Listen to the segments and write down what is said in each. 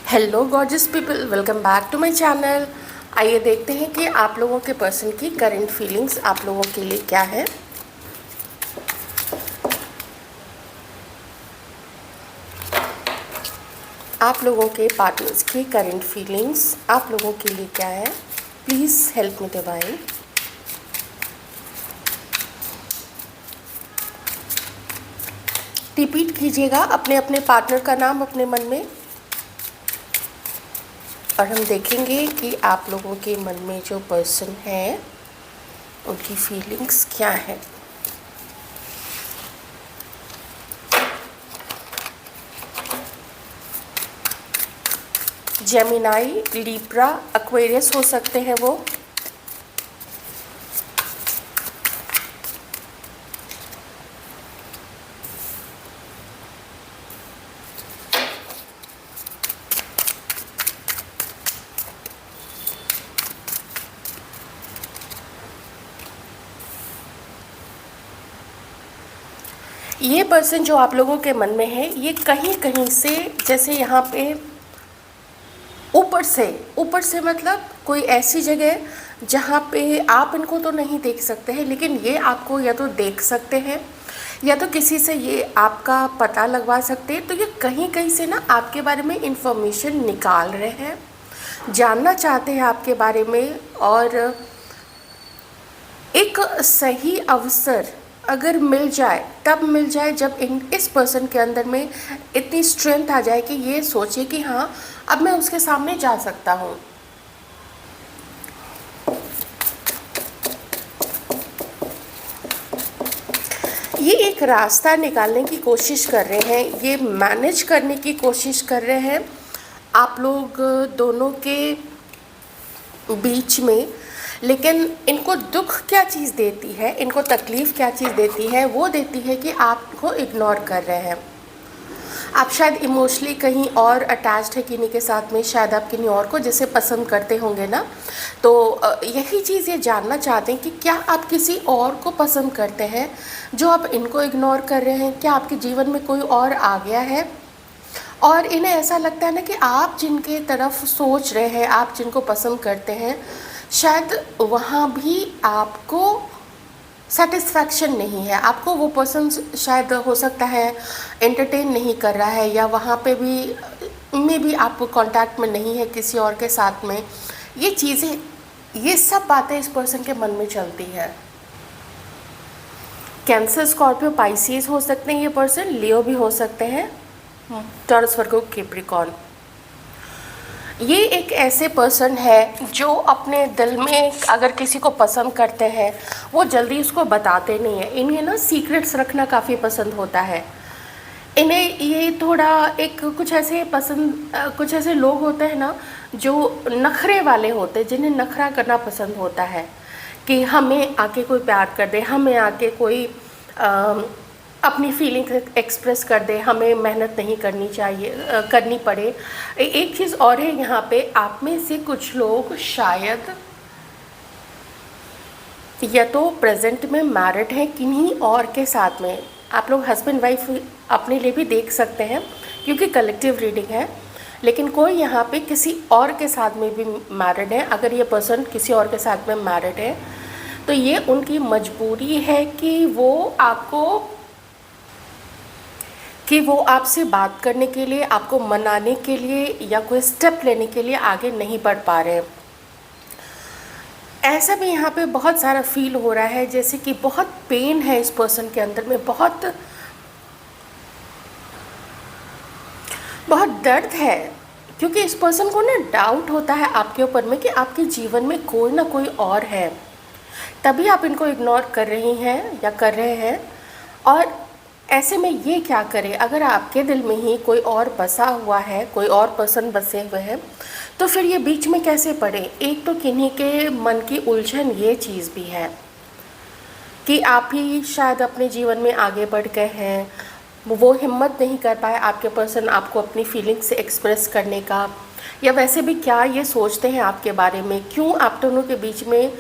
Hello gorgeous people, welcome back to my channel. आइए देखते हैं कि आप लोगों के पर्सन की करंट फीलिंग्स आप लोगों के लिए क्या है। आप लोगों के पार्टनर्स की करंट फीलिंग्स आप लोगों के लिए क्या है। Please help me divine. Repeat कीजिएगा अपने अपने पार्टनर का नाम अपने मन में, और हम देखेंगे कि आप लोगों के मन में जो पर्सन है उनकी फीलिंग्स क्या है। जेमिनाई, लिब्रा, एक्वेरियस हो सकते हैं वो। ये पर्सन जो आप लोगों के मन में है, ये कहीं कहीं से, जैसे यहाँ पे ऊपर से मतलब कोई ऐसी जगह जहाँ पे आप इनको तो नहीं देख सकते हैं, लेकिन ये आपको या तो देख सकते हैं या तो किसी से ये आपका पता लगवा सकते हैं। तो ये कहीं कहीं से ना आपके बारे में इंफॉर्मेशन निकाल रहे हैं, जानना चाहते हैं आपके बारे में। और एक सही अवसर अगर मिल जाए तब मिल जाए जब इस पर्सन के अंदर में इतनी स्ट्रेंथ आ जाए कि ये सोचे कि हाँ, अब मैं उसके सामने जा सकता हूँ। ये एक रास्ता निकालने की कोशिश कर रहे हैं, ये मैनेज करने की कोशिश कर रहे हैं आप लोग दोनों के बीच में। लेकिन इनको दुख क्या चीज़ देती है, इनको तकलीफ़ क्या चीज़ देती है, वो देती है कि आपको इग्नोर कर रहे हैं। आप शायद इमोशनली कहीं और अटैच्ड है किन्हीं के साथ में, शायद आप किन्हीं और को जैसे पसंद करते होंगे ना। तो यही चीज़ ये जानना चाहते हैं कि क्या आप किसी और को पसंद करते हैं जो आप इनको इग्नोर कर रहे हैं। क्या आपके जीवन में कोई और आ गया है और इन्हें ऐसा लगता है ना कि आप जिनके तरफ सोच रहे हैं, आप जिनको पसंद करते हैं, शायद वहाँ भी आपको सेटिस्फैक्शन नहीं है। आपको वो पर्सन शायद हो सकता है एंटरटेन नहीं कर रहा है, या वहाँ पे भी में भी आप कांटेक्ट में नहीं है किसी और के साथ में। ये चीज़ें, ये सब बातें इस पर्सन के मन में चलती है। कैंसर, स्कॉर्पियो, पाइसिस हो सकते हैं ये पर्सन, लियो भी हो सकते हैं, टॉरस, वर्गो, कैप्रिकॉर्न। ये एक ऐसे पर्सन है जो अपने दिल में अगर किसी को पसंद करते हैं वो जल्दी उसको बताते नहीं है। इन्हें ना सीक्रेट्स रखना काफ़ी पसंद होता है। इन्हें ये थोड़ा एक कुछ ऐसे लोग होते हैं ना जो नखरे वाले होते हैं, जिन्हें नखरा करना पसंद होता है कि हमें आके कोई प्यार कर दे, हमें आके कोई अपनी फीलिंग एक्सप्रेस कर दे, हमें मेहनत नहीं करनी चाहिए, करनी पड़े। एक चीज़ और है यहाँ पे, आप में से कुछ लोग शायद या तो प्रेजेंट में मैरिड हैं किन्हीं और के साथ में। आप लोग हस्बैंड वाइफ अपने लिए भी देख सकते हैं क्योंकि कलेक्टिव रीडिंग है। लेकिन कोई यहाँ पे किसी और के साथ में भी मैरिड है। अगर ये पर्सन किसी और के साथ में मैरिड है तो ये उनकी मजबूरी है कि वो आपसे बात करने के लिए, आपको मनाने के लिए या कोई स्टेप लेने के लिए आगे नहीं बढ़ पा रहे हैं। ऐसा भी यहाँ पे बहुत सारा फील हो रहा है जैसे कि बहुत पेन है इस पर्सन के अंदर में, बहुत दर्द है। क्योंकि इस पर्सन को ना डाउट होता है आपके ऊपर में कि आपके जीवन में कोई ना कोई और है, तभी आप इनको इग्नोर कर रही हैं या कर रहे हैं। और ऐसे में ये क्या करे, अगर आपके दिल में ही कोई और बसा हुआ है, कोई और पर्सन बसे हुए हैं, तो फिर ये बीच में कैसे पड़े। एक तो किन्हीं के मन की उलझन ये चीज़ भी है कि आप ही शायद अपने जीवन में आगे बढ़ गए हैं, वो हिम्मत नहीं कर पाए आपके पर्सन आपको अपनी फीलिंग्स एक्सप्रेस करने का, या वैसे भी क्या ये सोचते हैं आपके बारे में, क्यों आप दोनों के बीच में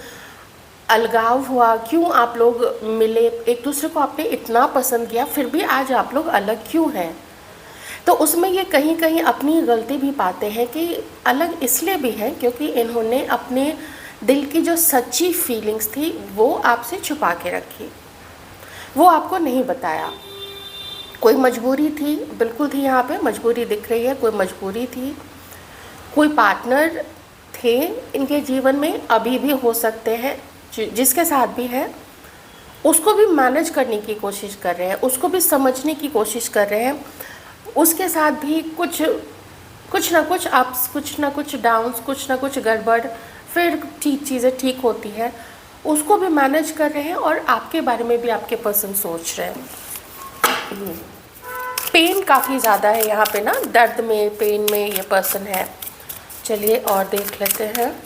अलगाव हुआ, क्यों आप लोग मिले, एक दूसरे को आपने इतना पसंद किया, फिर भी आज आप लोग अलग क्यों हैं। तो उसमें ये कहीं कहीं अपनी गलती भी पाते हैं कि अलग इसलिए भी है क्योंकि इन्होंने अपने दिल की जो सच्ची फीलिंग्स थी वो आपसे छुपा के रखी, वो आपको नहीं बताया। कोई मजबूरी थी, बिल्कुल थी, यहाँ पे मजबूरी दिख रही है, कोई मजबूरी थी, कोई पार्टनर थे इनके जीवन में, अभी भी हो सकते हैं, जिसके साथ भी है उसको भी मैनेज करने की कोशिश कर रहे हैं, उसको भी समझने की कोशिश कर रहे हैं, उसके साथ भी कुछ कुछ ना कुछ अप्स, कुछ ना कुछ डाउन्स, कुछ ना कुछ गड़बड़, फिर ठीक चीज़ें ठीक होती हैं, उसको भी मैनेज कर रहे हैं और आपके बारे में भी आपके पर्सन सोच रहे हैं। पेन काफ़ी ज़्यादा है यहाँ पे ना, दर्द में, पेन में ये पर्सन है। चलिए और देख लेते हैं।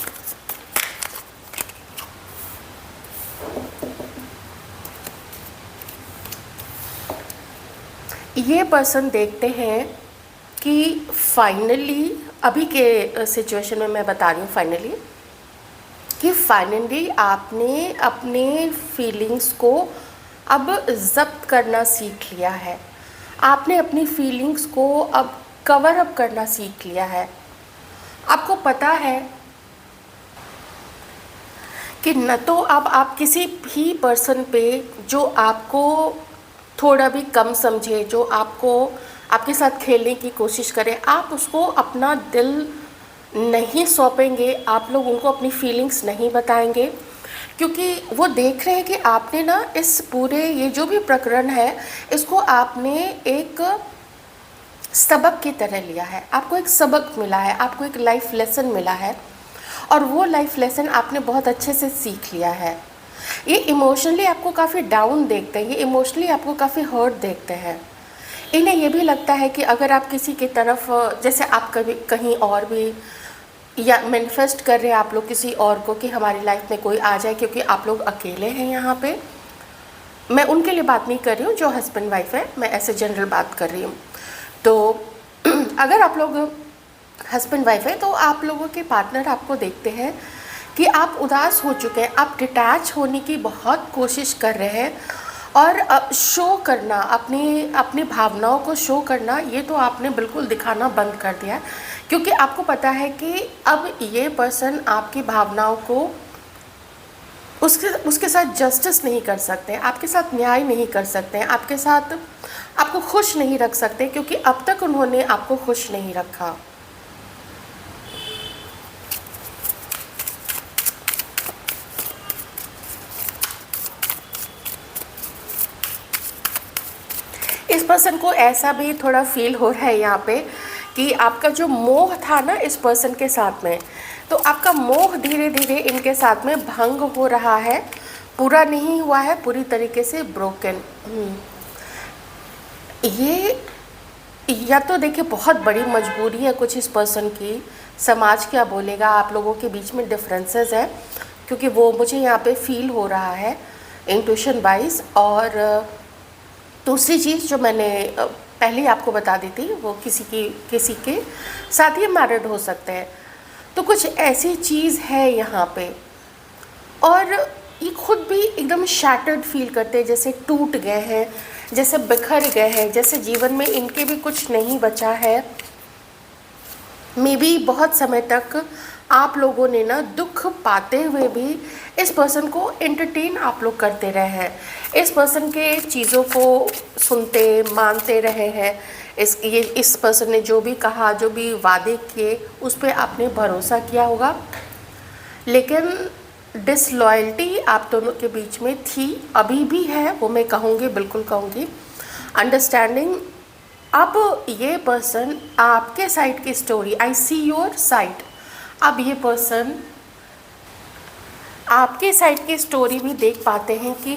ये पर्सन देखते हैं कि फाइनली, अभी के सिचुएशन में मैं बता रही हूँ फाइनली, कि फाइनली आपने अपने फीलिंग्स को अब ज़ब्त करना सीख लिया है, आपने अपनी फीलिंग्स को अब कवर अप करना सीख लिया है। आपको पता है कि न तो अब आप किसी भी पर्सन पे जो आपको थोड़ा भी कम समझे, जो आपको आपके साथ खेलने की कोशिश करे, आप उसको अपना दिल नहीं सौंपेंगे, आप लोग उनको अपनी फीलिंग्स नहीं बताएंगे, क्योंकि वो देख रहे हैं कि आपने ना इस पूरे ये जो भी प्रकरण है इसको आपने एक सबक की तरह लिया है, आपको एक सबक मिला है, आपको एक लाइफ लेसन मिला है और वो लाइफ लेसन आपने बहुत अच्छे से सीख लिया है। ये इमोशनली आपको काफ़ी डाउन देखते हैं, ये इमोशनली आपको काफ़ी हर्ट देखते हैं। इन्हें ये भी लगता है कि अगर आप किसी की तरफ, जैसे आप कभी कहीं और भी या मैनिफेस्ट कर रहे हैं आप लोग किसी और को कि हमारी लाइफ में कोई आ जाए, क्योंकि आप लोग अकेले हैं यहाँ पे। मैं उनके लिए बात नहीं कर रही हूँ जो हस्बैंड वाइफ है, मैं ऐसे जनरल बात कर रही हूँ। तो अगर आप लोग हस्बैंड वाइफ है तो आप लोगों के पार्टनर आपको देखते हैं कि आप उदास हो चुके हैं, आप डिटैच होने की बहुत कोशिश कर रहे हैं और शो करना, अपनी भावनाओं को शो करना, ये तो आपने बिल्कुल दिखाना बंद कर दिया है, क्योंकि आपको पता है कि अब ये पर्सन आपकी भावनाओं को उसके साथ जस्टिस नहीं कर सकते हैं, आपके साथ न्याय नहीं कर सकते हैं, आपके साथ आपको खुश नहीं रख सकते, क्योंकि अब तक उन्होंने आपको खुश नहीं रखा। इस पर्सन को ऐसा भी थोड़ा फील हो रहा है यहाँ पे कि आपका जो मोह था ना इस पर्सन के साथ में, तो आपका मोह धीरे धीरे इनके साथ में भंग हो रहा है, पूरा नहीं हुआ है, पूरी तरीके से ब्रोकन। ये या तो देखिए बहुत बड़ी मजबूरी है कुछ इस पर्सन की, समाज क्या बोलेगा, आप लोगों के बीच में डिफरेंसेस है, क्योंकि वो मुझे यहाँ पे फील हो रहा है इंट्यूशन वाइज। और दूसरी चीज़ जो मैंने पहले ही आपको बता दी थी, वो किसी के साथ ही मैरिड हो सकते हैं, तो कुछ ऐसी चीज़ है यहाँ पे। और ये खुद भी एकदम शैटर्ड फील करते हैं, जैसे टूट गए हैं, जैसे बिखर गए हैं, जैसे जीवन में इनके भी कुछ नहीं बचा है। मे बी बहुत समय तक आप लोगों ने ना दुख पाते हुए भी इस पर्सन को एंटरटेन आप लोग करते रहे हैं, इस पर्सन के चीज़ों को सुनते मानते रहे हैं। इस पर्सन ने जो भी कहा, जो भी वादे किए, उस पर आपने भरोसा किया होगा, लेकिन डिसलॉयल्टी आप दोनों के बीच में थी, अभी भी है, वो मैं कहूँगी, बिल्कुल कहूँगी। अंडरस्टैंडिंग, अब ये पर्सन आपके साइड की story, I see your side, अब ये पर्सन आपके साइड की स्टोरी भी देख पाते हैं कि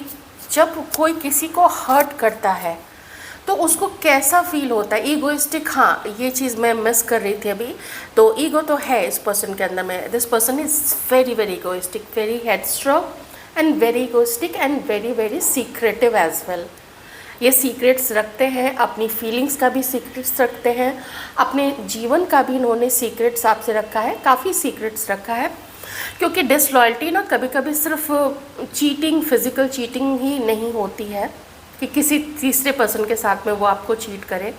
जब कोई किसी को हर्ट करता है तो उसको कैसा फील होता है। ईगोइस्टिक, हाँ ये चीज़ मैं मिस कर रही थी अभी, तो ईगो तो है इस पर्सन के अंदर में। This person is very very egoistic, very headstrong and very egoistic and very very secretive as well. ये सीक्रेट्स रखते हैं, अपनी फीलिंग्स का भी सीक्रेट्स रखते हैं, अपने जीवन का भी इन्होंने सीक्रेट्स आपसे रखा है, काफ़ी सीक्रेट्स रखा है। क्योंकि डिसलॉयल्टी ना कभी कभी सिर्फ चीटिंग, फिज़िकल चीटिंग ही नहीं होती है कि किसी तीसरे पर्सन के साथ में वो आपको चीट करे।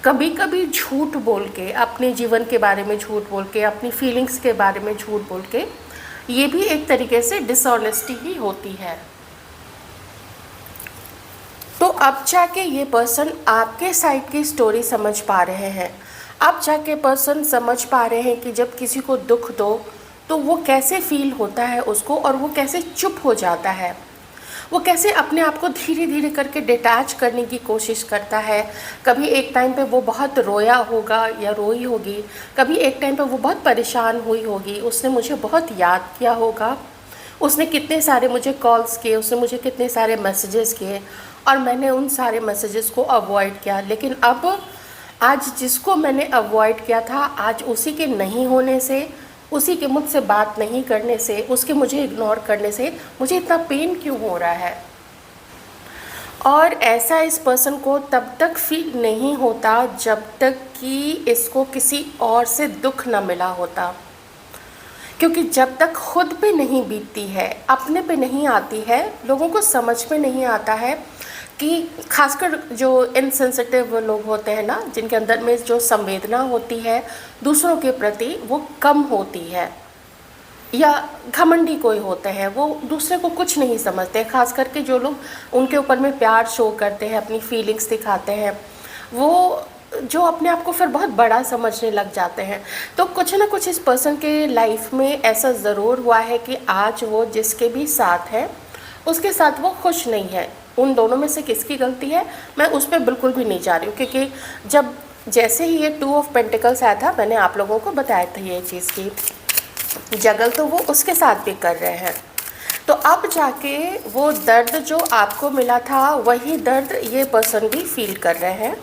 कभी कभी झूठ बोल के, अपने जीवन के बारे में झूठ बोल के, अपनी फीलिंग्स के बारे में झूठ बोल के, ये भी एक तरीके से डिसऑनेस्टी ही होती है। तो अब जाके ये पर्सन आपके साइड की स्टोरी समझ पा रहे हैं। अब जाके पर्सन समझ पा रहे हैं कि जब किसी को दुख दो तो वो कैसे फील होता है उसको, और वो कैसे चुप हो जाता है, वो कैसे अपने आप को धीरे धीरे करके डिटैच करने की कोशिश करता है। कभी एक टाइम पे वो बहुत रोया होगा या रोई होगी, कभी एक टाइम पे वो बहुत परेशान हुई होगी, उसने मुझे बहुत याद किया होगा, उसने कितने सारे मुझे कॉल्स किए, उसने मुझे कितने सारे मैसेजेस किए, और मैंने उन सारे मैसेजेस को अवॉइड किया। लेकिन अब आज जिसको मैंने अवॉइड किया था, आज उसी के नहीं होने से, उसी के मुझसे बात नहीं करने से, उसके मुझे इग्नोर करने से मुझे इतना पेन क्यों हो रहा है। और ऐसा इस पर्सन को तब तक फील नहीं होता जब तक कि इसको किसी और से दुख न मिला होता, क्योंकि जब तक खुद पे नहीं बीतती है, अपने पे नहीं आती है, लोगों को समझ में नहीं आता है कि खासकर जो इनसेंसिटिव लोग होते हैं ना, जिनके अंदर में जो संवेदना होती है दूसरों के प्रति वो कम होती है, या घमंडी कोई होते हैं, वो दूसरे को कुछ नहीं समझते। खास करके जो लोग उनके ऊपर में प्यार शो करते हैं, अपनी फीलिंग्स दिखाते हैं, वो जो अपने आप को फिर बहुत बड़ा समझने लग जाते हैं। तो कुछ ना कुछ इस पर्सन के लाइफ में ऐसा ज़रूर हुआ है कि आज वो जिसके भी साथ है उसके साथ वो खुश नहीं है। उन दोनों में से किसकी गलती है मैं उस पर बिल्कुल भी नहीं जा रही हूँ, क्योंकि जब जैसे ही ये 2 ऑफ पेंटिकल्स आया था, मैंने आप लोगों को बताया था ये चीज़ की जगल तो वो उसके साथ भी कर रहे हैं। तो अब जाके वो दर्द जो आपको मिला था वही दर्द ये पर्सन भी फील कर रहे हैं।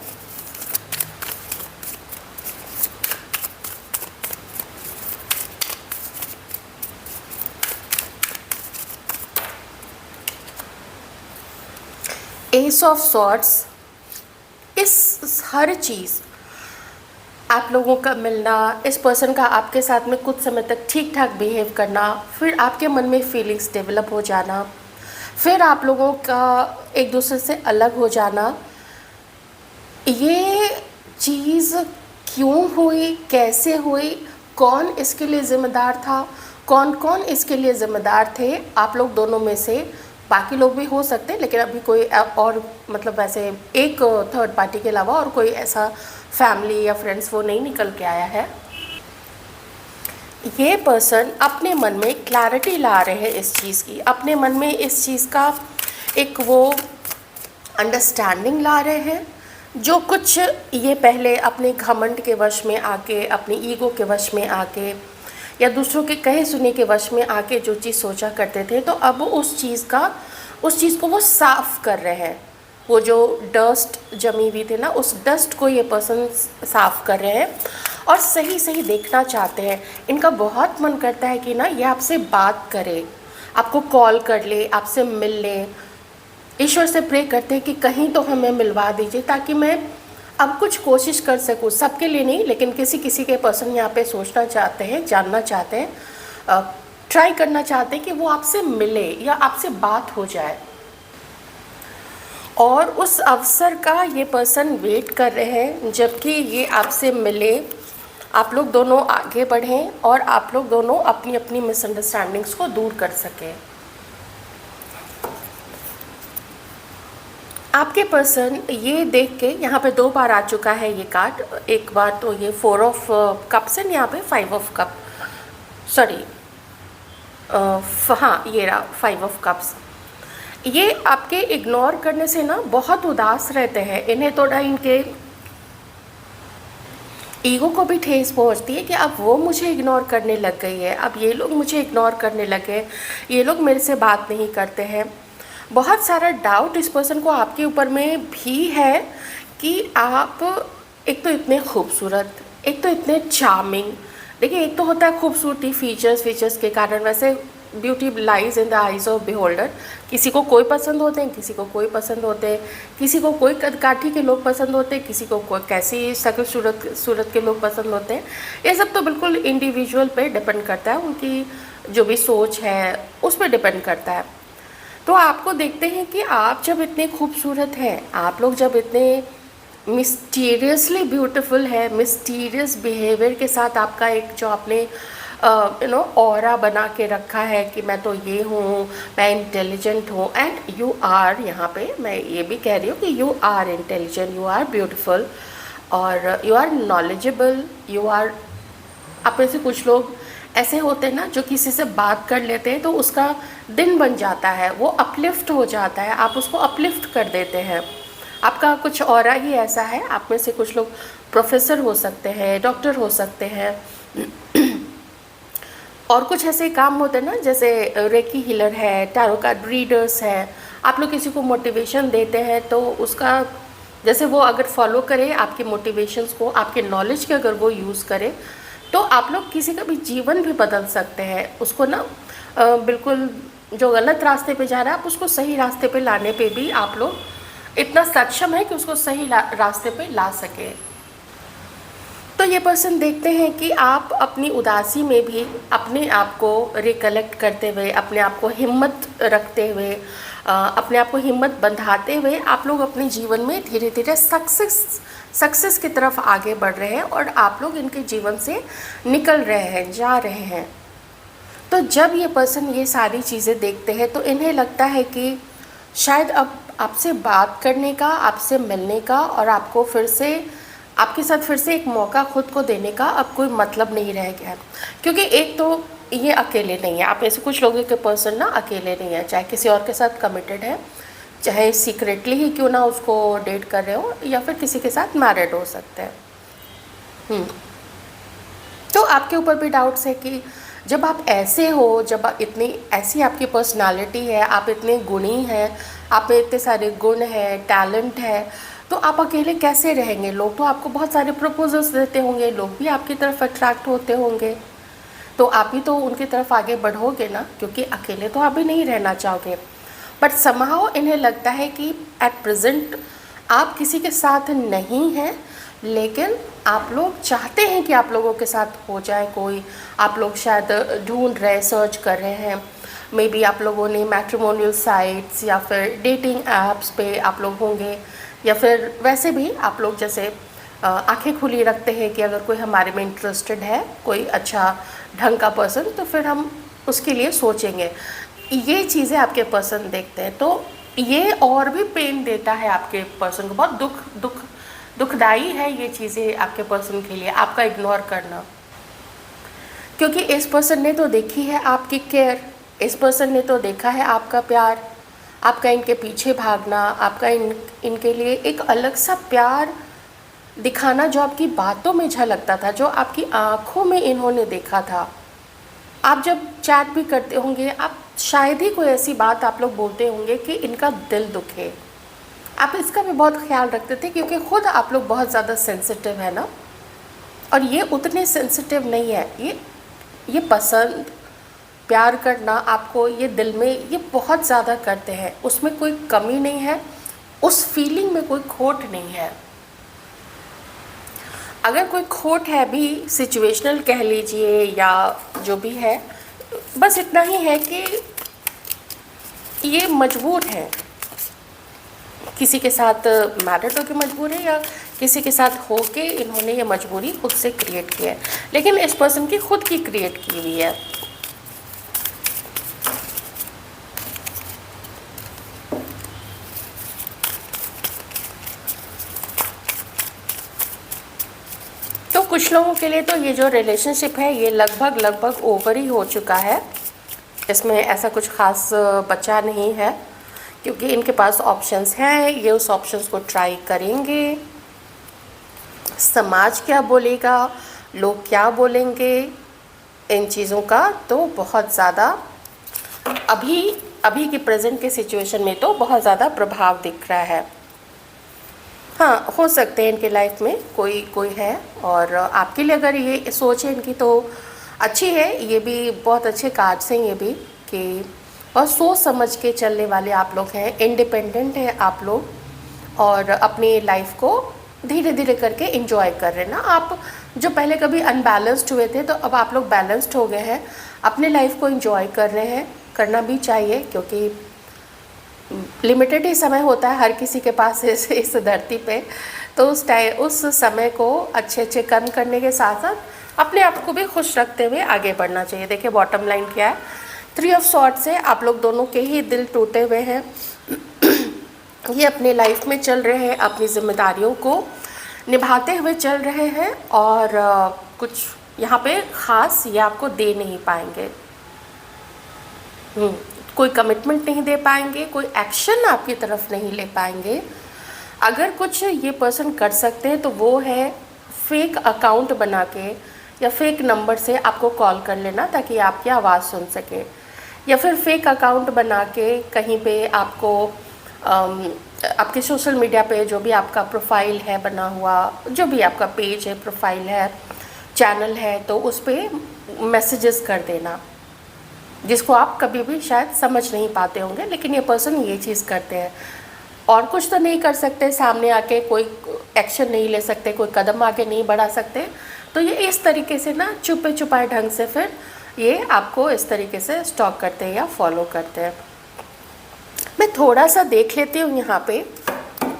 एस ऑफ सॉर्ड्स, इस हर चीज़, आप लोगों का मिलना, इस पर्सन का आपके साथ में कुछ समय तक ठीक ठाक बिहेव करना, फिर आपके मन में फीलिंग्स डेवलप हो जाना, फिर आप लोगों का एक दूसरे से अलग हो जाना, ये चीज़ क्यों हुई, कैसे हुई, कौन इसके लिए ज़िम्मेदार था, कौन कौन इसके लिए ज़िम्मेदार थे, आप लोग दोनों में से, बाकी लोग भी हो सकते हैं, लेकिन अभी कोई और मतलब वैसे एक थर्ड पार्टी के अलावा और कोई ऐसा फैमिली या फ्रेंड्स वो नहीं निकल के आया है। ये पर्सन अपने मन में क्लैरिटी ला रहे हैं इस चीज़ की, अपने मन में इस चीज़ का एक वो अंडरस्टैंडिंग ला रहे हैं। जो कुछ ये पहले अपने घमंड के वश में आके, अपनी ईगो के वश में आके, या दूसरों के कहे सुने के वश में आके जो चीज़ सोचा करते थे, तो अब उस चीज़ को वो साफ़ कर रहे हैं। वो जो डस्ट जमी हुई थी ना, उस डस्ट को ये पर्सन साफ़ कर रहे हैं और सही सही देखना चाहते हैं। इनका बहुत मन करता है कि ना ये आपसे बात करे, आपको कॉल कर ले, आपसे मिल ले। ईश्वर से प्रे करते हैं कि कहीं तो हमें मिलवा दीजिए, ताकि मैं अब कुछ कोशिश कर सकूँ। सबके लिए नहीं, लेकिन किसी किसी के पर्सन यहाँ पे सोचना चाहते हैं, जानना चाहते हैं, ट्राई करना चाहते हैं कि वो आपसे मिले या आपसे बात हो जाए। और उस अवसर का ये पर्सन वेट कर रहे हैं, जबकि ये आपसे मिले, आप लोग दोनों आगे बढ़ें और आप लोग दोनों अपनी अपनी मिसअंडरस्टैंडिंग्स को दूर कर सकें। आपके पर्सन ये देख के, यहाँ पे 2 बार आ चुका है ये कार्ड। एक बार तो ये 4 ऑफ कप्स है, यहाँ पे 5 ऑफ कप, सॉरी हाँ ये रहा 5 ऑफ कप्स। ये आपके इग्नोर करने से ना बहुत उदास रहते हैं। इन्हें थोड़ा इनके ईगो को भी ठेस पहुंचती है कि अब वो मुझे इग्नोर करने लग गई है, अब ये लोग मुझे इग्नोर करने लगे, ये लोग मेरे से बात नहीं करते हैं। बहुत सारा डाउट इस पर्सन को आपके ऊपर में भी है कि आप एक तो इतने खूबसूरत, एक तो इतने चार्मिंग। देखिए, एक तो होता है खूबसूरती, फीचर्स के कारण, वैसे beauty lies in the eyes of beholder. किसी को कोई पसंद होते हैं, किसी को कोई पसंद होते हैं, किसी को कोई कदकाठी के लोग पसंद होते हैं, किसी को कोई कैसी शक्ल सूरत के लोग पसंद होते हैं। ये सब तो बिल्कुल इंडिविजुअल पे डिपेंड करता है, उनकी जो भी सोच है उस पर डिपेंड करता है। तो आपको देखते हैं कि आप जब इतने खूबसूरत हैं, आप लोग जब इतने मिस्टीरियसली ब्यूटीफुल है। मिस्टीरियस बिहेवियर के साथ आपका एक जो आपने ऑरा बना के रखा है कि मैं तो ये हूँ, मैं इंटेलिजेंट हूँ, एंड यू आर, यहाँ पे मैं ये भी कह रही हूँ कि you are intelligent, you are beautiful, और you are knowledgeable, you are. आप में से कुछ लोग ऐसे होते हैं ना जो किसी से बात कर लेते हैं तो उसका दिन बन जाता है, वो अपलिफ्ट हो जाता है, आप उसको अपलिफ्ट कर देते हैं। आपका कुछ ऑरा ही ऐसा है। आप में से कुछ लोग प्रोफेसर हो सकते हैं, डॉक्टर हो सकते हैं, और कुछ ऐसे काम होते हैं ना जैसे रेकी हीलर है, टैरो कार्ड रीडर्स है। आप लोग किसी को मोटिवेशन देते हैं तो उसका जैसे वो अगर फॉलो करे आपके मोटिवेशंस को, आपके नॉलेज के अगर वो यूज़ करे, तो आप लोग किसी का भी जीवन भी बदल सकते हैं। उसको ना बिल्कुल जो गलत रास्ते पे जा रहा है, आप उसको सही रास्ते पे लाने पे भी आप लोग इतना सक्षम है कि उसको सही रास्ते पे ला सके। तो ये पर्सन देखते हैं कि आप अपनी उदासी में भी अपने आप को रिकलेक्ट करते हुए, अपने आप को हिम्मत रखते हुए, अपने आप को हिम्मत बंधाते हुए आप लोग अपने जीवन में धीरे धीरे सक्सेस की तरफ आगे बढ़ रहे हैं, और आप लोग इनके जीवन से निकल रहे हैं, जा रहे हैं। तो जब ये पर्सन ये सारी चीज़ें देखते हैं तो इन्हें लगता है कि शायद अब आपसे बात करने का, आपसे मिलने का, और आपको फिर से आपके साथ फिर से एक मौका खुद को देने का अब कोई मतलब नहीं रह गया। क्योंकि एक तो ये अकेले नहीं है, आप ऐसे कुछ लोगों के पर्सन ना अकेले नहीं है, चाहे किसी और के साथ कमिटेड है, चाहे सीक्रेटली ही क्यों ना उसको डेट कर रहे हो, या फिर किसी के साथ मैरिड हो सकते हैं। तो आपके ऊपर भी डाउट्स है कि जब आप ऐसे हो, जब आप इतनी ऐसी आपकी पर्सनालिटी है, आप इतने गुणी हैं, आप में इतने सारे गुण हैं, टैलेंट है, तो आप अकेले कैसे रहेंगे? लोग तो आपको बहुत सारे प्रपोजल्स देते होंगे, लोग भी आपकी तरफ अट्रैक्ट होते होंगे, तो आप भी तो उनकी तरफ आगे बढ़ोगे ना, क्योंकि अकेले तो आप भी नहीं रहना चाहोगे। बट समहाउ इन्हें लगता है कि एट प्रेजेंट आप किसी के साथ नहीं हैं, लेकिन आप लोग चाहते हैं कि आप लोगों के साथ हो जाए कोई। आप लोग शायद ढूंढ रहे, सर्च कर रहे हैं, मे बी आप लोगों ने मैट्रिमोनियल साइट्स या फिर डेटिंग ऐप्स पे आप लोग होंगे, या फिर वैसे भी आप लोग जैसे आंखें खुली रखते हैं कि अगर कोई हमारे में इंटरेस्टेड है, कोई अच्छा ढंग का पर्सन, तो फिर हम उसके लिए सोचेंगे। ये चीज़ें आपके पर्सन देखते हैं, तो ये और भी पेन देता है आपके पर्सन को, बहुत दुखदाई है ये चीज़ें आपके पर्सन के लिए, आपका इग्नोर करना। क्योंकि इस पर्सन ने तो देखी है आपकी केयर, इस पर्सन ने तो देखा है आपका प्यार, आपका इनके पीछे भागना, आपका इनके लिए एक अलग सा प्यार दिखाना जो आपकी बातों में झलकता था, जो आपकी आँखों में इन्होंने देखा था। आप जब चैट भी करते होंगे, आप शायद ही कोई ऐसी बात आप लोग बोलते होंगे कि इनका दिल दुखे। आप इसका भी बहुत ख्याल रखते थे, क्योंकि खुद आप लोग बहुत ज़्यादा सेंसिटिव है ना, और ये उतने सेंसिटिव नहीं है। ये पसंद, प्यार करना आपको, ये दिल में ये बहुत ज़्यादा करते हैं, उसमें कोई कमी नहीं है, उस फीलिंग में कोई खोट नहीं है। अगर कोई खोट है भी, सिचुएशनल कह लीजिए या जो भी है, बस इतना ही है कि ये मजबूर है, किसी के साथ मैरिड होकर मजबूर है, या किसी के साथ होके इन्होंने ये मजबूरी खुद से क्रिएट की है, लेकिन इस पर्सन की खुद की क्रिएट की हुई है। तो कुछ लोगों के लिए तो ये जो रिलेशनशिप है ये लगभग ओवर ही हो चुका है, इसमें ऐसा कुछ ख़ास बचा नहीं है, क्योंकि इनके पास ऑप्शंस हैं, ये उस ऑप्शंस को ट्राई करेंगे। समाज क्या बोलेगा, लोग क्या बोलेंगे, इन चीज़ों का तो बहुत ज़्यादा अभी की प्रेजेंट के सिचुएशन में तो बहुत ज़्यादा प्रभाव दिख रहा है। हाँ, हो सकते हैं इनके लाइफ में कोई है, और आपके लिए अगर ये सोच है इनकी तो अच्छी है। ये भी बहुत अच्छे कार्ड्स हैं ये भी, कि बहुत सोच समझ के चलने वाले आप लोग हैं, इंडिपेंडेंट हैं आप लोग, और अपनी लाइफ को धीरे धीरे करके एंजॉय कर रहे हैं ना। आप जो पहले कभी अनबैलेंस्ड हुए थे, तो अब आप लोग बैलेंस्ड हो गए हैं, अपने लाइफ को एंजॉय कर रहे हैं, करना भी चाहिए, क्योंकि लिमिटेड ही समय होता है हर किसी के पास इस धरती पे। तो उस समय को अच्छे अच्छे कर्म करने के साथ साथ अपने आप को भी खुश रखते हुए आगे बढ़ना चाहिए। देखिए बॉटम लाइन क्या है, 3 ऑफ सॉर्ड्स है, आप लोग दोनों के ही दिल टूटे हुए हैं। ये अपने लाइफ में चल रहे हैं, अपनी जिम्मेदारियों को निभाते हुए चल रहे हैं और कुछ यहाँ पे ख़ास ये आपको दे नहीं पाएंगे। कोई कमिटमेंट नहीं दे पाएंगे, कोई एक्शन आपकी तरफ नहीं ले पाएंगे। अगर कुछ ये पर्सन कर सकते हैं तो वो है फेक अकाउंट बना के या फेक नंबर से आपको कॉल कर लेना ताकि आपकी आवाज़ सुन सके, या फिर फेक अकाउंट बना के कहीं पे आपको आपके सोशल मीडिया पे जो भी आपका प्रोफाइल है बना हुआ, जो भी आपका पेज है, प्रोफाइल है, चैनल है, तो उस पर मैसेजेस कर देना, जिसको आप कभी भी शायद समझ नहीं पाते होंगे, लेकिन ये पर्सन ये चीज़ करते हैं। और कुछ तो नहीं कर सकते, सामने आके कोई एक्शन नहीं ले सकते, कोई कदम आगे नहीं बढ़ा सकते, तो ये इस तरीके से ना छुपे छुपाए ढंग से फिर ये आपको इस तरीके से स्टॉक करते हैं या फॉलो करते हैं। मैं थोड़ा सा देख लेती हूँ यहाँ पे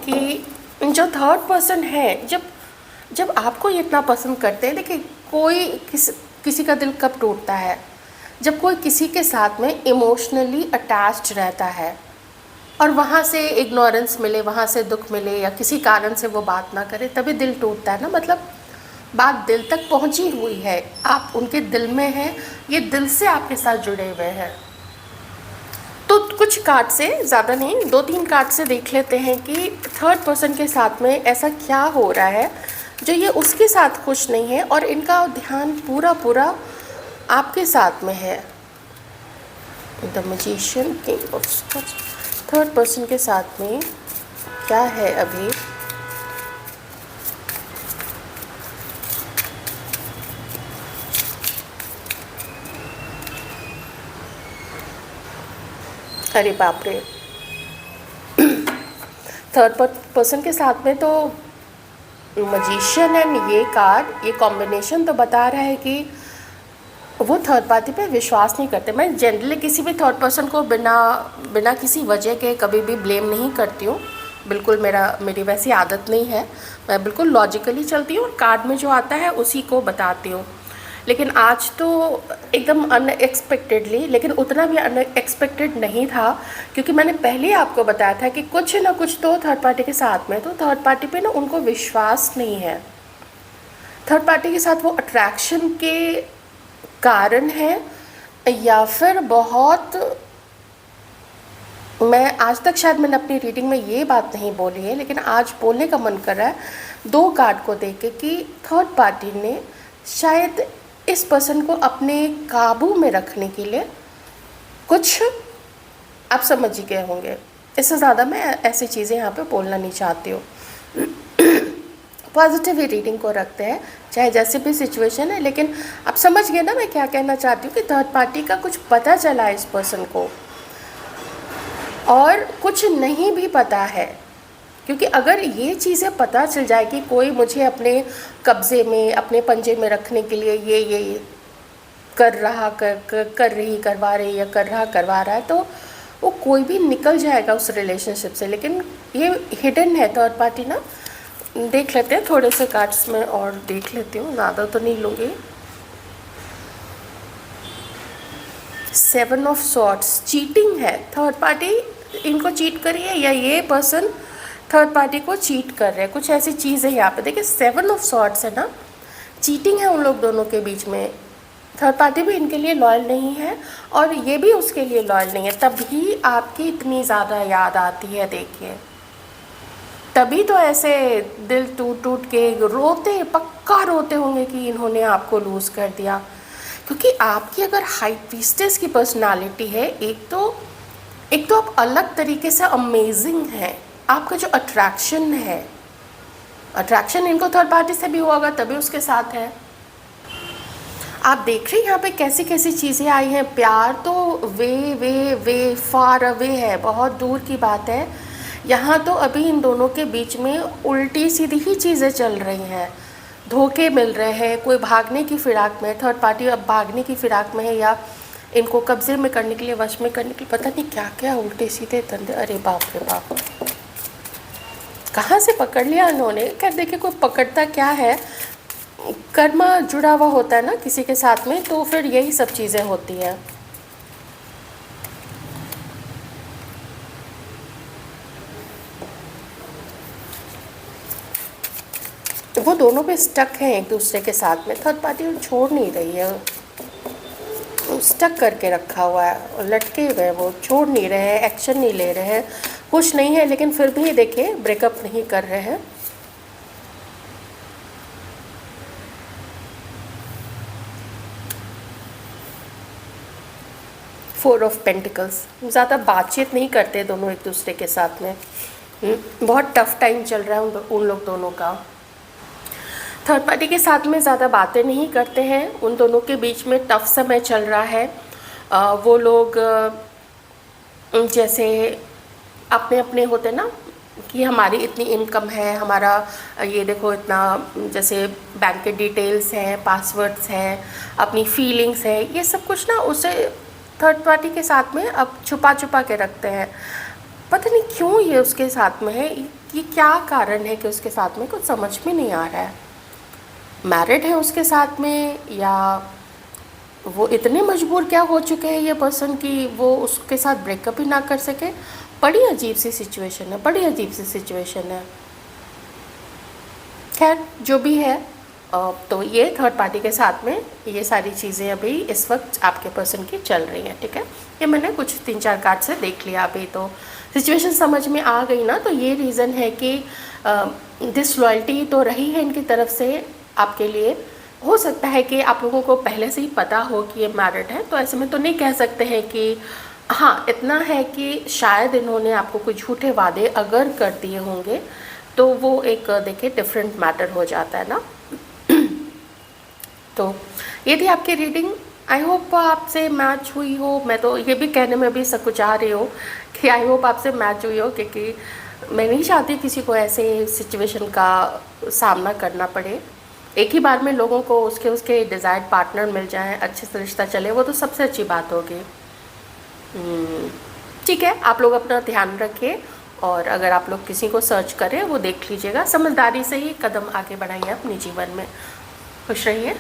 कि जो थर्ड पर्सन है, जब आपको इतना पसंद करते हैं, देखिए कोई किसी का दिल कब टूटता है, जब कोई किसी के साथ में इमोशनली अटैच्ड रहता है और वहाँ से इग्नोरेंस मिले, वहाँ से दुख मिले या किसी कारण से वो बात ना करे, तभी दिल टूटता है ना। मतलब बात दिल तक पहुँची हुई है, आप उनके दिल में हैं, ये दिल से आपके साथ जुड़े हुए हैं। तो कुछ कार्ड से, ज़्यादा नहीं, 2-3 कार्ड से देख लेते हैं कि थर्ड पर्सन के साथ में ऐसा क्या हो रहा है जो ये उसके साथ खुश नहीं है और इनका ध्यान पूरा आपके साथ में है। The magician, king of swords, third person के साथ में क्या है अभी। अरे बाप रे, थर्ड पर्सन के साथ में तो मैजिशियन एंड ये कार्ड, ये कॉम्बिनेशन तो बता रहा है कि वो थर्ड पार्टी पे विश्वास नहीं करते। मैं जनरली किसी भी थर्ड पर्सन को बिना किसी वजह के कभी भी ब्लेम नहीं करती हूँ, बिल्कुल मेरी वैसी आदत नहीं है। मैं बिल्कुल लॉजिकली चलती हूँ और कार्ड में जो आता है उसी को बताती हूँ। लेकिन आज तो एकदम अनएक्सपेक्टेडली, लेकिन उतना भी अनएक्सपेक्टेड नहीं था, क्योंकि मैंने पहले ही आपको बताया था कि कुछ ना कुछ तो थर्ड पार्टी के साथ में, तो थर्ड पार्टी पे ना उनको विश्वास नहीं है। थर्ड पार्टी के साथ वो अट्रैक्शन के कारण है, या फिर बहुत, मैं आज तक शायद मैंने अपनी रीडिंग में ये बात नहीं बोली है, लेकिन आज बोलने का मन कर रहा है 2 कार्ड को देख के कि थर्ड पार्टी ने शायद इस पर्सन को अपने काबू में रखने के लिए कुछ, आप समझ ही गए होंगे। इससे ज़्यादा मैं ऐसी चीज़ें यहाँ पे बोलना नहीं चाहती हूँ। पॉजिटिव ही रीडिंग को रखते हैं, चाहे जैसे भी सिचुएशन है, लेकिन आप समझ गए ना मैं क्या कहना चाहती हूँ कि थर्ड पार्टी का कुछ पता चला है इस पर्सन को, और कुछ नहीं भी पता है। क्योंकि अगर ये चीज़ें पता चल जाए कि कोई मुझे अपने कब्ज़े में, अपने पंजे में रखने के लिए ये कर रहा, कर रही, करवा रही या कर रहा, करवा रहा है, तो वो कोई भी निकल जाएगा उस रिलेशनशिप से। लेकिन ये हिडन है थर्ड पार्टी ना। देख लेते हैं थोड़े से कार्ड्स में और देख लेती हूँ, ज़्यादा तो नहीं लूँगी। 7 ऑफ सॉर्ड्स, चीटिंग है, थर्ड पार्टी इनको चीट करी है या ये पर्सन थर्ड पार्टी को चीट कर रहे हैं, कुछ ऐसी चीज़ है यहाँ पे। देखिए 7 ऑफ सॉर्ड्स है ना, चीटिंग है उन लोग दोनों के बीच में। थर्ड पार्टी भी इनके लिए लॉयल नहीं है और ये भी उसके लिए लॉयल नहीं है, तभी आपकी इतनी ज़्यादा याद आती है। देखिए तभी तो ऐसे दिल टूट के रोते, पक्का रोते होंगे कि इन्होंने आपको लूज़ कर दिया। क्योंकि आपकी अगर हाई प्रीस्टेस की पर्सनालिटी है, एक तो आप अलग तरीके से अमेजिंग है, आपका जो अट्रैक्शन है, अट्रैक्शन इनको थर्ड पार्टी से भी होगा तभी उसके साथ है। आप देख रहे हैं यहाँ पे कैसी कैसी चीज़ें आई हैं। प्यार तो वे फार अवे है, बहुत दूर की बात है। यहाँ तो अभी इन दोनों के बीच में उल्टी सीधी ही चीज़ें चल रही हैं, धोखे मिल रहे हैं। कोई भागने की फिराक में, थर्ड पार्टी अब भागने की फिराक में है, या इनको कब्जे में करने के लिए, वश में करने के लिए, पता नहीं क्या क्या उल्टे सीधे धंधे। अरे बाप रे बाप, कहाँ से पकड़ लिया उन्होंने। खैर देखिए, कोई पकड़ता क्या है, कर्म जुड़ा हुआ होता है ना किसी के साथ में, तो फिर यही सब चीज़ें होती हैं। वो दोनों पे स्टक हैं एक दूसरे के साथ में, थर्ड पार्टी छोड़ नहीं रही है, स्टक करके रखा हुआ है और लटके हुए हैं, वो छोड़ नहीं रहे हैं, एक्शन नहीं ले रहे हैं, खुश नहीं है, लेकिन फिर भी देखिए ब्रेकअप नहीं कर रहे हैं। फोर ऑफ पेंटिकल्स, ज़्यादा बातचीत नहीं करते दोनों एक दूसरे के साथ में। बहुत टफ टाइम चल रहा है उन लोग दोनों का। थर्ड पार्टी के साथ में ज़्यादा बातें नहीं करते हैं, उन दोनों के बीच में टफ समय चल रहा है। वो लोग जैसे अपने अपने होते ना कि हमारी इतनी इनकम है, हमारा ये देखो इतना, जैसे बैंक के डिटेल्स हैं, पासवर्ड्स हैं, अपनी फीलिंग्स हैं, ये सब कुछ ना उसे थर्ड पार्टी के साथ में अब छुपा छुपा के रखते हैं। पता नहीं क्यों ये उसके साथ में है, ये क्या कारण है कि उसके साथ में कुछ समझ में नहीं आ रहा है। मैरिड है उसके साथ में, या वो इतने मजबूर क्या हो चुके हैं ये पर्सन कि वो उसके साथ ब्रेकअप ही ना कर सके। बड़ी अजीब सी सिचुएशन है, बड़ी अजीब सी सिचुएशन है। खैर जो भी है, तो ये थर्ड पार्टी के साथ में ये सारी चीज़ें अभी इस वक्त आपके पर्सन की चल रही हैं, ठीक है। ये मैंने कुछ 3-4 कार्ड से देख लिया, अभी तो सिचुएशन समझ में आ गई ना। तो ये रीज़न है कि डिसलॉयल्टी तो रही है इनकी तरफ से आपके लिए। हो सकता है कि आप लोगों को पहले से ही पता हो कि ये मैरिड है, तो ऐसे में तो नहीं कह सकते हैं कि हाँ, इतना है कि शायद इन्होंने आपको कोई झूठे वादे अगर कर दिए होंगे तो वो एक देखिए डिफरेंट मैटर हो जाता है ना। तो ये थी आपकी रीडिंग, आई होप आपसे मैच हुई हो। मैं तो ये भी कहने में भी सकुचा रही हूँ कि आई होप आपसे मैच हुई हो, क्योंकि मैं नहीं चाहती किसी को ऐसे सिचुएशन का सामना करना पड़े। एक ही बार में लोगों को उसके डिज़ायर्ड पार्टनर मिल जाए, अच्छे से रिश्ता चले, वो तो सबसे अच्छी बात होगी। ठीक है, आप लोग अपना ध्यान रखिए, और अगर आप लोग किसी को सर्च करें वो देख लीजिएगा, समझदारी से ही कदम आगे बढ़ाइए अपने जीवन में। खुश रहिए।